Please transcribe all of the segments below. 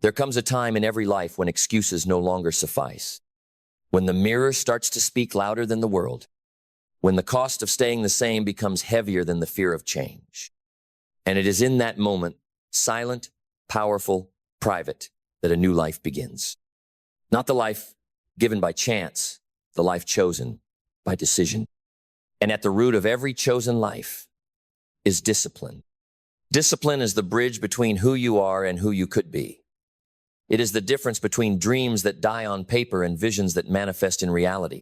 There comes a time in every life when excuses no longer suffice, when the mirror starts to speak louder than the world, when the cost of staying the same becomes heavier than the fear of change. And it is in that moment, silent, powerful, private, that a new life begins. Not the life given by chance, the life chosen by decision. And at the root of every chosen life is discipline. Discipline is the bridge between who you are and who you could be. It is the difference between dreams that die on paper and visions that manifest in reality.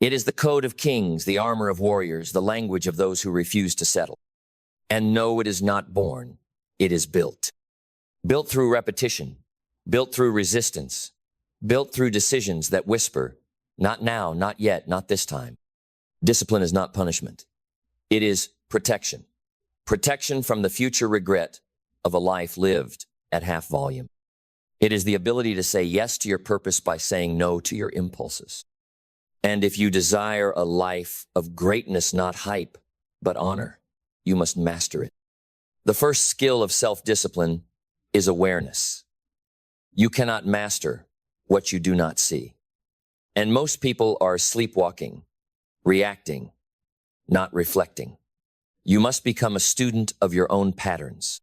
It is the code of kings, the armor of warriors, the language of those who refuse to settle. And no, it is not born. It is built. Built through repetition, built through resistance, built through decisions that whisper, not now, not yet, not this time. Discipline is not punishment. It is protection. Protection from the future regret of a life lived at half volume. It is the ability to say yes to your purpose by saying no to your impulses. And if you desire a life of greatness, not hype, but honor, you must master it. The first skill of self-discipline is awareness. You cannot master what you do not see. And most people are sleepwalking, reacting, not reflecting. You must become a student of your own patterns.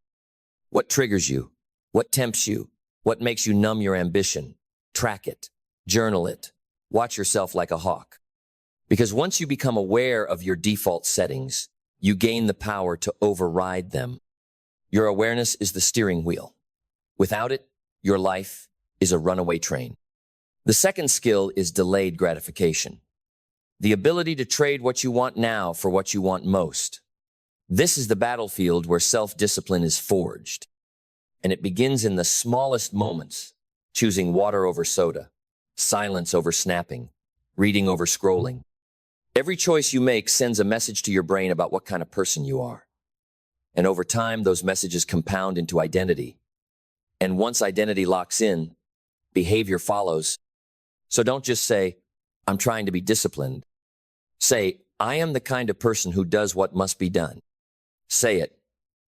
What triggers you? What tempts you? What makes you numb your ambition? Track it, journal it, watch yourself like a hawk. Because once you become aware of your default settings, you gain the power to override them. Your awareness is the steering wheel. Without it, your life is a runaway train. The second skill is delayed gratification. The ability to trade what you want now for what you want most. This is the battlefield where self-discipline is forged. And it begins in the smallest moments, choosing water over soda, silence over snapping, reading over scrolling. Every choice you make sends a message to your brain about what kind of person you are. And over time, those messages compound into identity. And once identity locks in, behavior follows. So don't just say, I'm trying to be disciplined. Say, I am the kind of person who does what must be done. Say it,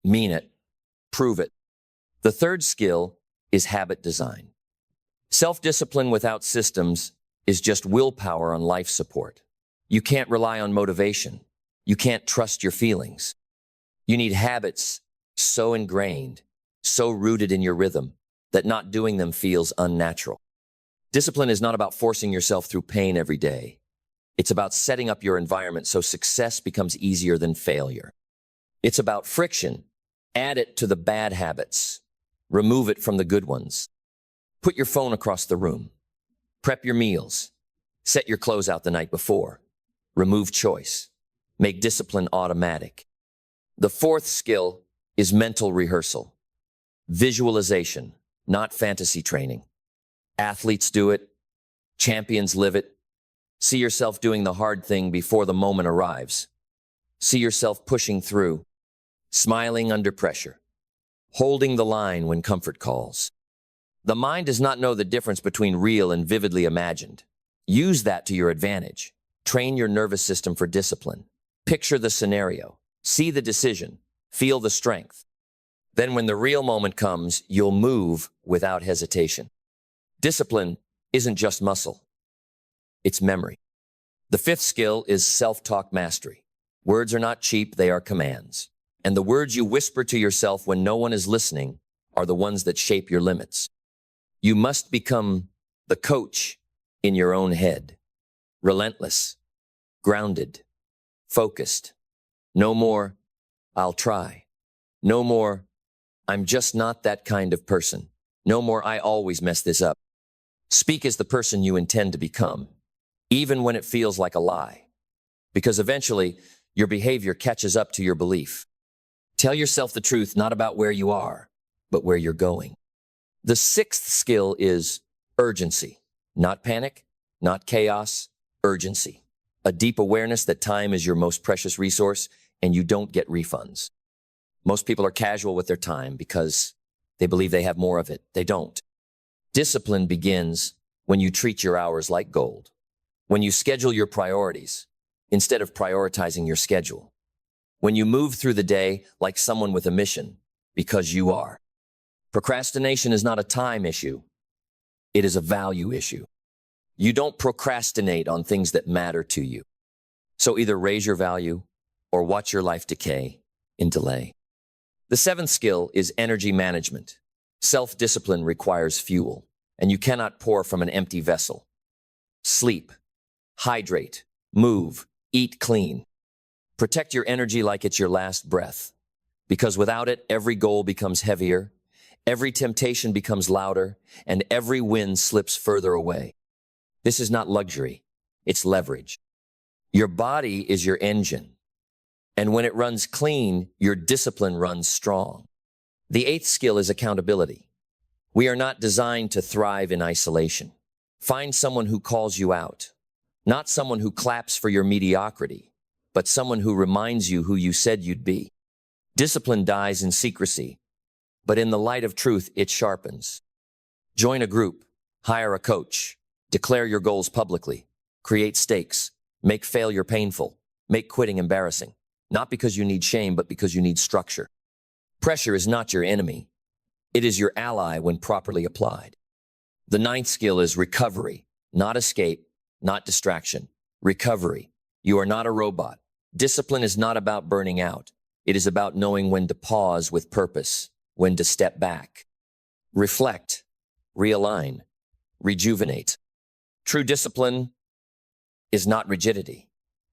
mean it, prove it. The third skill is habit design. Self-discipline without systems is just willpower on life support. You can't rely on motivation. You can't trust your feelings. You need habits so ingrained, so rooted in your rhythm, that not doing them feels unnatural. Discipline is not about forcing yourself through pain every day. It's about setting up your environment so success becomes easier than failure. It's about friction. Add it to the bad habits. Remove it from the good ones. Put your phone across the room. Prep your meals. Set your clothes out the night before. Remove choice. Make discipline automatic. The fourth skill is mental rehearsal. Visualization, not fantasy training. Athletes do it. Champions live it. See yourself doing the hard thing before the moment arrives. See yourself pushing through, smiling under pressure, holding the line when comfort calls. The mind does not know the difference between real and vividly imagined. Use that to your advantage. Train your nervous system for discipline. Picture the scenario. See the decision. Feel the strength. Then when the real moment comes, you'll move without hesitation. Discipline isn't just muscle. It's memory. The fifth skill is self-talk mastery. Words are not cheap, they are commands. And the words you whisper to yourself when no one is listening are the ones that shape your limits. You must become the coach in your own head. Relentless, grounded, focused. No more, I'll try. No more, I'm just not that kind of person. No more, I always mess this up. Speak as the person you intend to become, even when it feels like a lie. Because eventually, your behavior catches up to your belief. Tell yourself the truth, not about where you are, but where you're going. The sixth skill is urgency. Not panic, not chaos, urgency. A deep awareness that time is your most precious resource and you don't get refunds. Most people are casual with their time because they believe they have more of it. They don't. Discipline begins when you treat your hours like gold. When you schedule your priorities instead of prioritizing your schedule. When you move through the day like someone with a mission, because you are. Procrastination is not a time issue. It is a value issue. You don't procrastinate on things that matter to you. So either raise your value or watch your life decay in delay. The seventh skill is energy management. Self-discipline requires fuel, and you cannot pour from an empty vessel. Sleep, hydrate, move, eat clean. Protect your energy like it's your last breath, because without it, every goal becomes heavier, every temptation becomes louder, and every win slips further away. This is not luxury, it's leverage. Your body is your engine, and when it runs clean, your discipline runs strong. The eighth skill is accountability. We are not designed to thrive in isolation. Find someone who calls you out, not someone who claps for your mediocrity, but someone who reminds you who you said you'd be. Discipline dies in secrecy, but in the light of truth, it sharpens. Join a group, hire a coach, declare your goals publicly, create stakes, make failure painful, make quitting embarrassing, not because you need shame, but because you need structure. Pressure is not your enemy. It is your ally when properly applied. The ninth skill is recovery, not escape, not distraction. Recovery. You are not a robot. Discipline is not about burning out. It is about knowing when to pause with purpose, when to step back. Reflect, realign, rejuvenate. True discipline is not rigidity.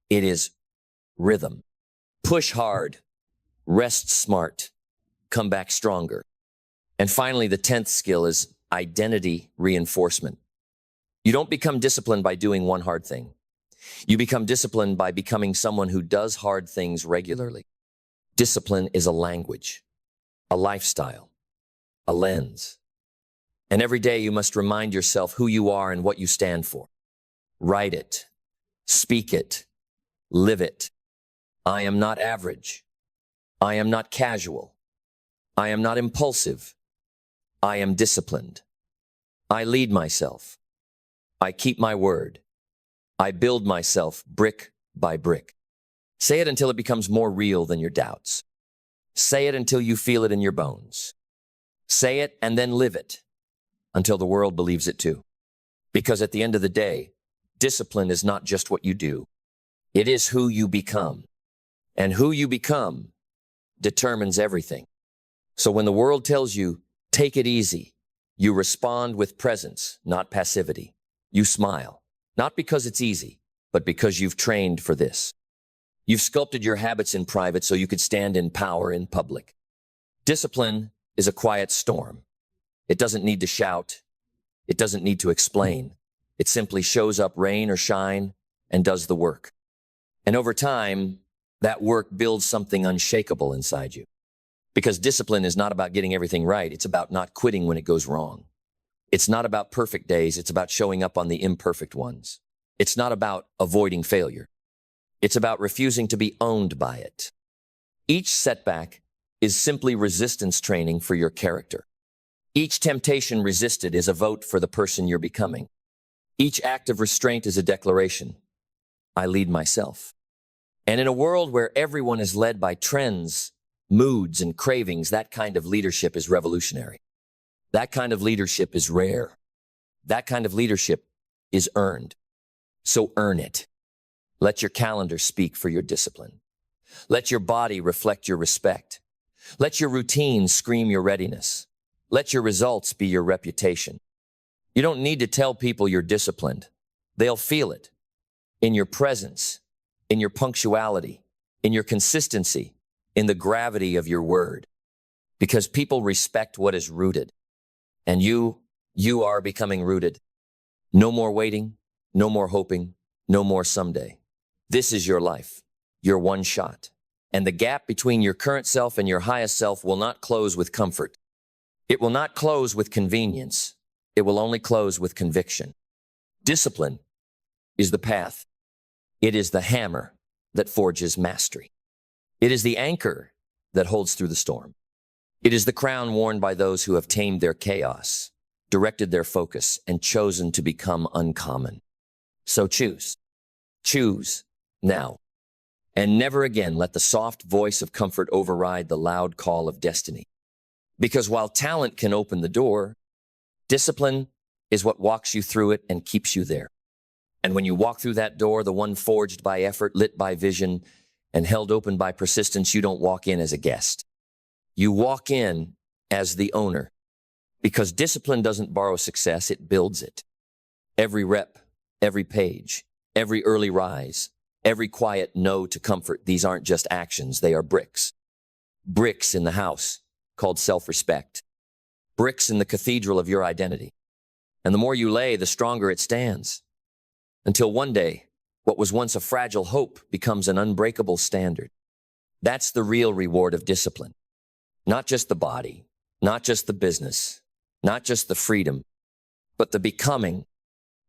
It is rhythm. Push hard, rest smart, come back stronger. And finally, the 10th skill is identity reinforcement. You don't become disciplined by doing one hard thing. You become disciplined by becoming someone who does hard things regularly. Discipline is a language, a lifestyle, a lens. And every day you must remind yourself who you are and what you stand for. Write it, speak it, live it. I am not average. I am not casual. I am not impulsive. I am disciplined. I lead myself. I keep my word. I build myself brick by brick. Say it until it becomes more real than your doubts. Say it until you feel it in your bones. Say it and then live it until the world believes it too. Because at the end of the day, discipline is not just what you do. It is who you become. And who you become determines everything. So when the world tells you, take it easy, you respond with presence, not passivity. You smile, not because it's easy, but because you've trained for this. You've sculpted your habits in private so you could stand in power in public. Discipline is a quiet storm. It doesn't need to shout. It doesn't need to explain. It simply shows up rain or shine and does the work. And over time, that work builds something unshakable inside you. Because discipline is not about getting everything right. It's about not quitting when it goes wrong. It's not about perfect days. It's about showing up on the imperfect ones. It's not about avoiding failure. It's about refusing to be owned by it. Each setback is simply resistance training for your character. Each temptation resisted is a vote for the person you're becoming. Each act of restraint is a declaration. I lead myself. And in a world where everyone is led by trends, moods, and cravings, that kind of leadership is revolutionary. That kind of leadership is rare. That kind of leadership is earned. So earn it. Let your calendar speak for your discipline. Let your body reflect your respect. Let your routine scream your readiness. Let your results be your reputation. You don't need to tell people you're disciplined. They'll feel it. In your presence, in your punctuality, in your consistency, in the gravity of your word. Because people respect what is rooted. And you are becoming rooted. No more waiting, no more hoping, no more someday. This is your life, your one shot. And the gap between your current self and your highest self will not close with comfort. It will not close with convenience. It will only close with conviction. Discipline is the path. It is the hammer that forges mastery. It is the anchor that holds through the storm. It is the crown worn by those who have tamed their chaos, directed their focus, and chosen to become uncommon. So choose. Choose now. And never again let the soft voice of comfort override the loud call of destiny. Because while talent can open the door, discipline is what walks you through it and keeps you there. And when you walk through that door, the one forged by effort, lit by vision, and held open by persistence, you don't walk in as a guest. You walk in as the owner. Because discipline doesn't borrow success, it builds it. Every rep, every page, every early rise, every quiet no to comfort, these aren't just actions, they are bricks. Bricks in the house called self-respect. Bricks in the cathedral of your identity. And the more you lay, the stronger it stands. Until one day, what was once a fragile hope becomes an unbreakable standard. That's the real reward of discipline. Not just the body, not just the business, not just the freedom, but the becoming,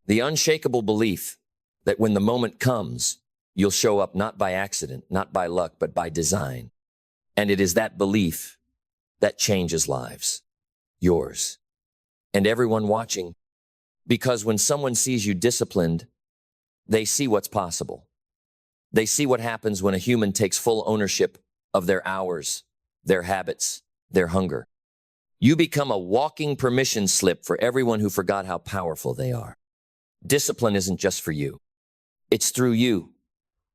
the unshakable belief that when the moment comes, you'll show up not by accident, not by luck, but by design. And it is that belief that changes lives, yours, and everyone watching. Because when someone sees you disciplined, they see what's possible. They see what happens when a human takes full ownership of their hours, their habits, their hunger. You become a walking permission slip for everyone who forgot how powerful they are. Discipline isn't just for you. It's through you,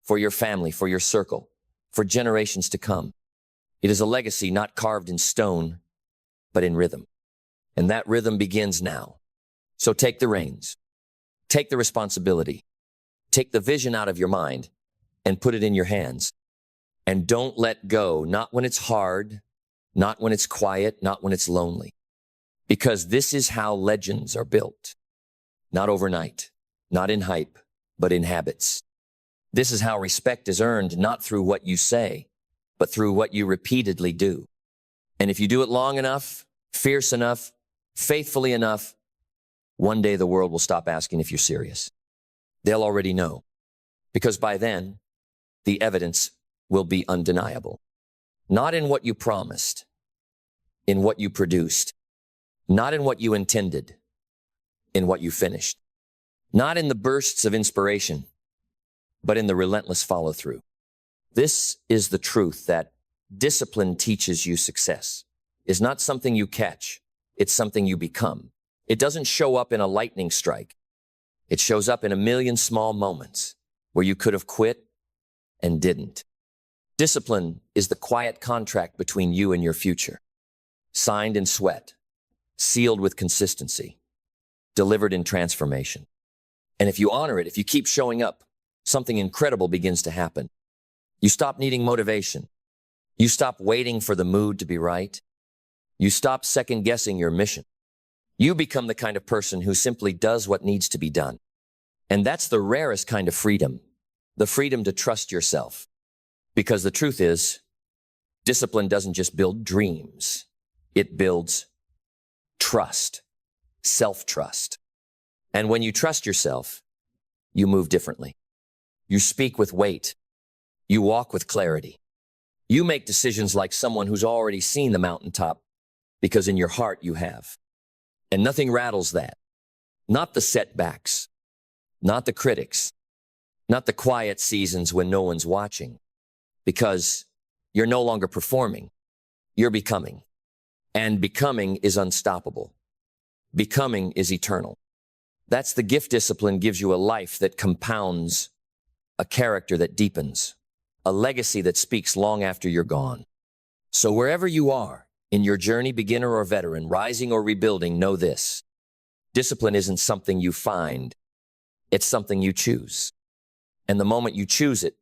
for your family, for your circle, for generations to come. It is a legacy not carved in stone, but in rhythm. And that rhythm begins now. So take the reins. Take the responsibility. Take the vision out of your mind and put it in your hands. And don't let go, not when it's hard, not when it's quiet, not when it's lonely. Because this is how legends are built. Not overnight, not in hype, but in habits. This is how respect is earned, not through what you say, but through what you repeatedly do. And if you do it long enough, fierce enough, faithfully enough, one day the world will stop asking if you're serious. They'll already know. Because by then, the evidence will be undeniable. Not in what you promised, in what you produced. Not in what you intended, in what you finished. Not in the bursts of inspiration, but in the relentless follow-through. This is the truth that discipline teaches you success. Is not something you catch, it's something you become. It doesn't show up in a lightning strike. It shows up in a million small moments where you could have quit and didn't. Discipline is the quiet contract between you and your future. Signed in sweat, sealed with consistency, delivered in transformation. And if you honor it, if you keep showing up, something incredible begins to happen. You stop needing motivation. You stop waiting for the mood to be right. You stop second-guessing your mission. You become the kind of person who simply does what needs to be done. And that's the rarest kind of freedom, the freedom to trust yourself. Because the truth is, discipline doesn't just build dreams. It builds trust, self-trust. And when you trust yourself, you move differently. You speak with weight. You walk with clarity. You make decisions like someone who's already seen the mountaintop, because in your heart you have. And nothing rattles that. Not the setbacks, not the critics, not the quiet seasons when no one's watching, because you're no longer performing, you're becoming. And becoming is unstoppable. Becoming is eternal. That's the gift discipline gives you a life that compounds, a character that deepens, a legacy that speaks long after you're gone. So wherever you are, in your journey, beginner or veteran, rising or rebuilding, know this. Discipline isn't something you find. It's something you choose. And the moment you choose it,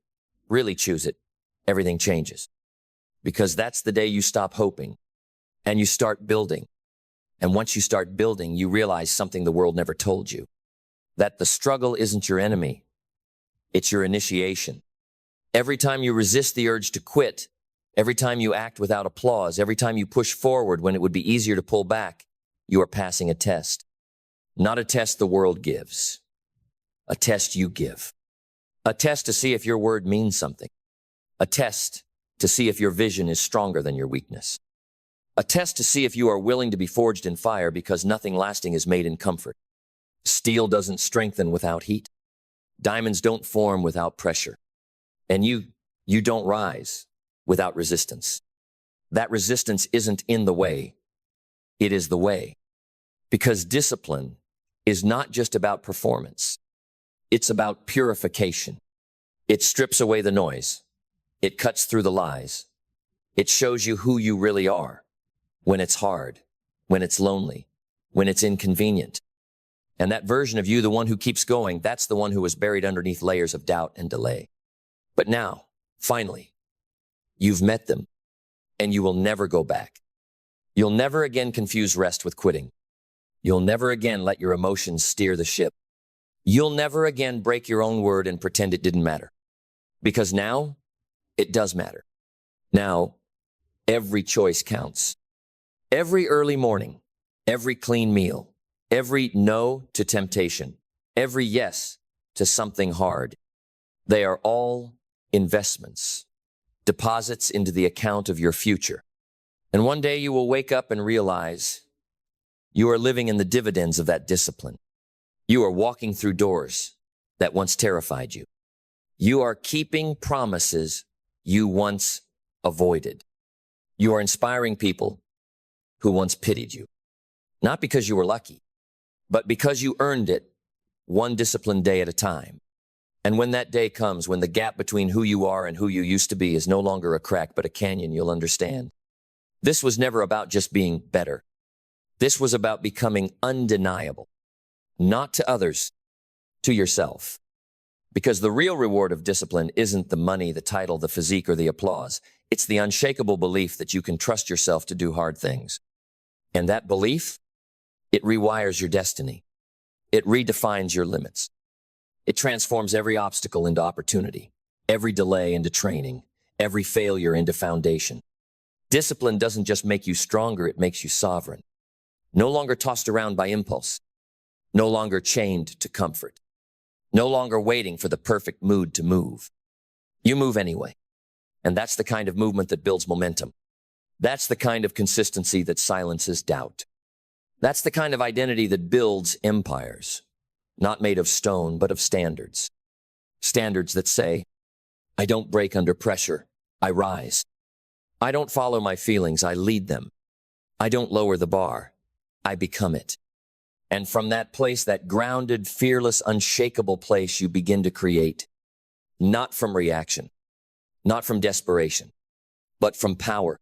really choose it, everything changes. Because that's the day you stop hoping and you start building. And once you start building, you realize something the world never told you. That the struggle isn't your enemy. It's your initiation. Every time you resist the urge to quit, every time you act without applause, every time you push forward when it would be easier to pull back, you are passing a test. Not a test the world gives. A test you give. A test to see if your word means something. A test to see if your vision is stronger than your weakness. A test to see if you are willing to be forged in fire, because nothing lasting is made in comfort. Steel doesn't strengthen without heat. Diamonds don't form without pressure. And you don't rise without resistance. That resistance isn't in the way. It is the way. Because discipline is not just about performance. It's about purification. It strips away the noise. It cuts through the lies. It shows you who you really are when it's hard, when it's lonely, when it's inconvenient. And that version of you, the one who keeps going, that's the one who was buried underneath layers of doubt and delay. But now, finally, you've met them, and you will never go back. You'll never again confuse rest with quitting. You'll never again let your emotions steer the ship. You'll never again break your own word and pretend it didn't matter. Because now, it does matter. Now, every choice counts. Every early morning, every clean meal, every no to temptation, every yes to something hard. They are all investments, deposits into the account of your future. And one day you will wake up and realize you are living in the dividends of that discipline. You are walking through doors that once terrified you. You are keeping promises you once avoided. You are inspiring people who once pitied you. Not because you were lucky, but because you earned it one disciplined day at a time. And when that day comes, when the gap between who you are and who you used to be is no longer a crack but a canyon, you'll understand. This was never about just being better. This was about becoming undeniable, not to others, to yourself. Because the real reward of discipline isn't the money, the title, the physique, or the applause. It's the unshakable belief that you can trust yourself to do hard things. And that belief, it rewires your destiny. It redefines your limits. It transforms every obstacle into opportunity, every delay into training, every failure into foundation. Discipline doesn't just make you stronger, it makes you sovereign. No longer tossed around by impulse. No longer chained to comfort. No longer waiting for the perfect mood to move. You move anyway. And that's the kind of movement that builds momentum. That's the kind of consistency that silences doubt. That's the kind of identity that builds empires, not made of stone, but of standards. Standards that say, I don't break under pressure, I rise. I don't follow my feelings, I lead them. I don't lower the bar, I become it. And from that place, that grounded, fearless, unshakable place, you begin to create, not from reaction, not from desperation, but from power.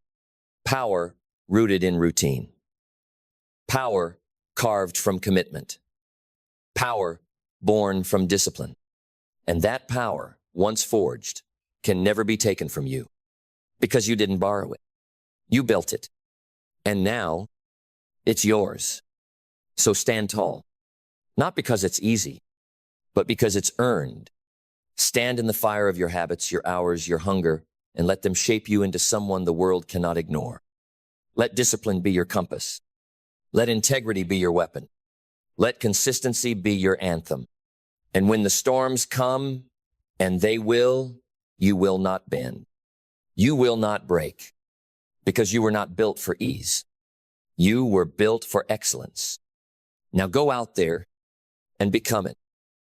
Power rooted in routine. Power carved from commitment. Power born from discipline. And that power, once forged, can never be taken from you because you didn't borrow it. You built it. And now it's yours. So stand tall, not because it's easy, but because it's earned. Stand in the fire of your habits, your hours, your hunger, and let them shape you into someone the world cannot ignore. Let discipline be your compass. Let integrity be your weapon. Let consistency be your anthem. And when the storms come, and they will, you will not bend. You will not break, because you were not built for ease. You were built for excellence. Now go out there and become it.